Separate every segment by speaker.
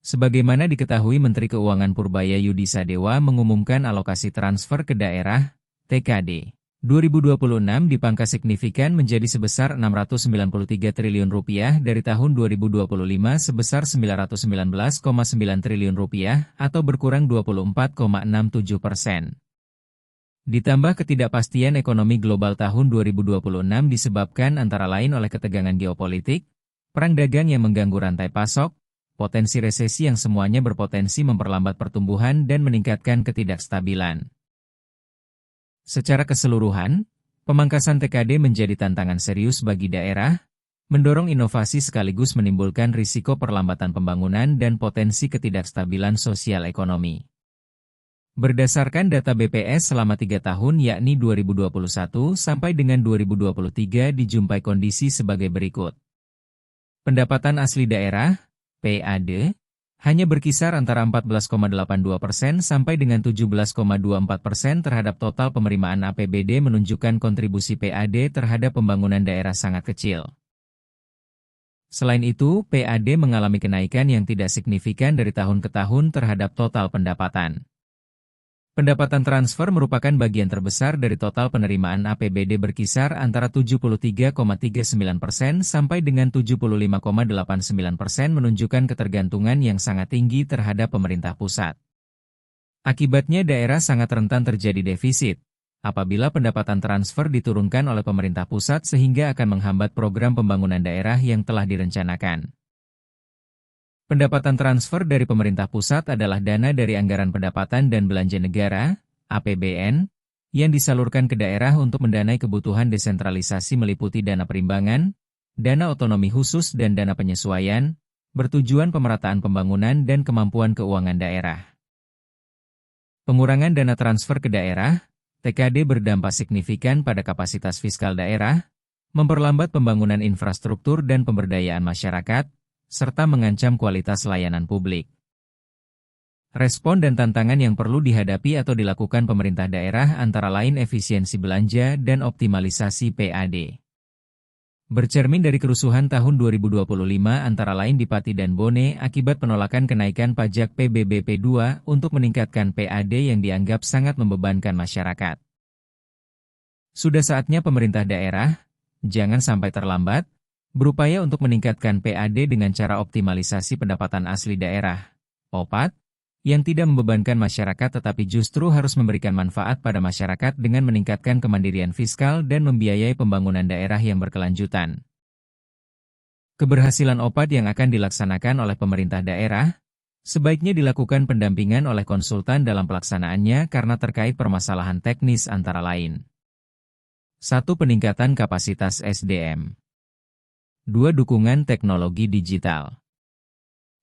Speaker 1: Sebagaimana diketahui Menteri Keuangan Purbaya Yudi Sadewa mengumumkan alokasi transfer ke daerah, TKD, 2026 dipangkas signifikan menjadi sebesar Rp693 triliun dari tahun 2025 sebesar Rp919,9 triliun atau berkurang 24,67%. Ditambah ketidakpastian ekonomi global tahun 2026 disebabkan antara lain oleh ketegangan geopolitik, perang dagang yang mengganggu rantai pasok, potensi resesi yang semuanya berpotensi memperlambat pertumbuhan dan meningkatkan ketidakstabilan. Secara keseluruhan, pemangkasan TKD menjadi tantangan serius bagi daerah, mendorong inovasi sekaligus menimbulkan risiko perlambatan pembangunan dan potensi ketidakstabilan sosial ekonomi. Berdasarkan data BPS selama 3 tahun yakni 2021 sampai dengan 2023 dijumpai kondisi sebagai berikut. Pendapatan asli daerah, PAD, hanya berkisar antara 14,82% sampai dengan 17,24% terhadap total penerimaan APBD menunjukkan kontribusi PAD terhadap pembangunan daerah sangat kecil. Selain itu, PAD mengalami kenaikan yang tidak signifikan dari tahun ke tahun terhadap total pendapatan. Pendapatan transfer merupakan bagian terbesar dari total penerimaan APBD berkisar antara 73,39% sampai dengan 75,89% menunjukkan ketergantungan yang sangat tinggi terhadap pemerintah pusat. Akibatnya daerah sangat rentan terjadi defisit, apabila pendapatan transfer diturunkan oleh pemerintah pusat sehingga akan menghambat program pembangunan daerah yang telah direncanakan. Pendapatan transfer dari pemerintah pusat adalah dana dari anggaran pendapatan dan belanja negara, APBN, yang disalurkan ke daerah untuk mendanai kebutuhan desentralisasi meliputi dana perimbangan, dana otonomi khusus dan dana penyesuaian, bertujuan pemerataan pembangunan dan kemampuan keuangan daerah. Pengurangan dana transfer ke daerah, TKD berdampak signifikan pada kapasitas fiskal daerah, memperlambat pembangunan infrastruktur dan pemberdayaan masyarakat, serta mengancam kualitas layanan publik. Respon dan tantangan yang perlu dihadapi atau dilakukan pemerintah daerah antara lain efisiensi belanja dan optimalisasi PAD. Bercermin dari kerusuhan tahun 2025 antara lain di Pati dan Bone akibat penolakan kenaikan pajak PBB P2 untuk meningkatkan PAD yang dianggap sangat membebankan masyarakat. Sudah saatnya pemerintah daerah, jangan sampai terlambat, berupaya untuk meningkatkan PAD dengan cara optimalisasi pendapatan asli daerah, OPAD, yang tidak membebankan masyarakat tetapi justru harus memberikan manfaat pada masyarakat dengan meningkatkan kemandirian fiskal dan membiayai pembangunan daerah yang berkelanjutan. Keberhasilan OPAD yang akan dilaksanakan oleh pemerintah daerah, sebaiknya dilakukan pendampingan oleh konsultan dalam pelaksanaannya karena terkait permasalahan teknis antara lain. 1. Peningkatan kapasitas SDM. 2. Dukungan teknologi digital.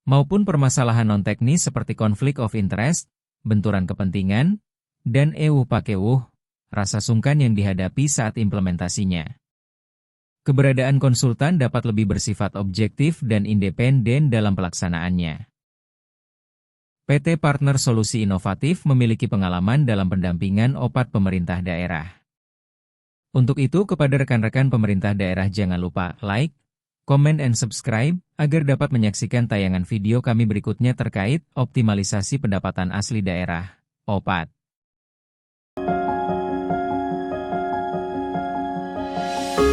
Speaker 1: Maupun permasalahan non-teknis seperti konflik of interest, benturan kepentingan, dan euh-pakeuh, rasa sungkan yang dihadapi saat implementasinya. Keberadaan konsultan dapat lebih bersifat objektif dan independen dalam pelaksanaannya. PT Partner Solusi Inovatif memiliki pengalaman dalam pendampingan OPAD pemerintah daerah. Untuk itu kepada rekan-rekan pemerintah daerah jangan lupa like, comment and subscribe, agar dapat menyaksikan tayangan video kami berikutnya terkait optimalisasi pendapatan asli daerah, OPAD.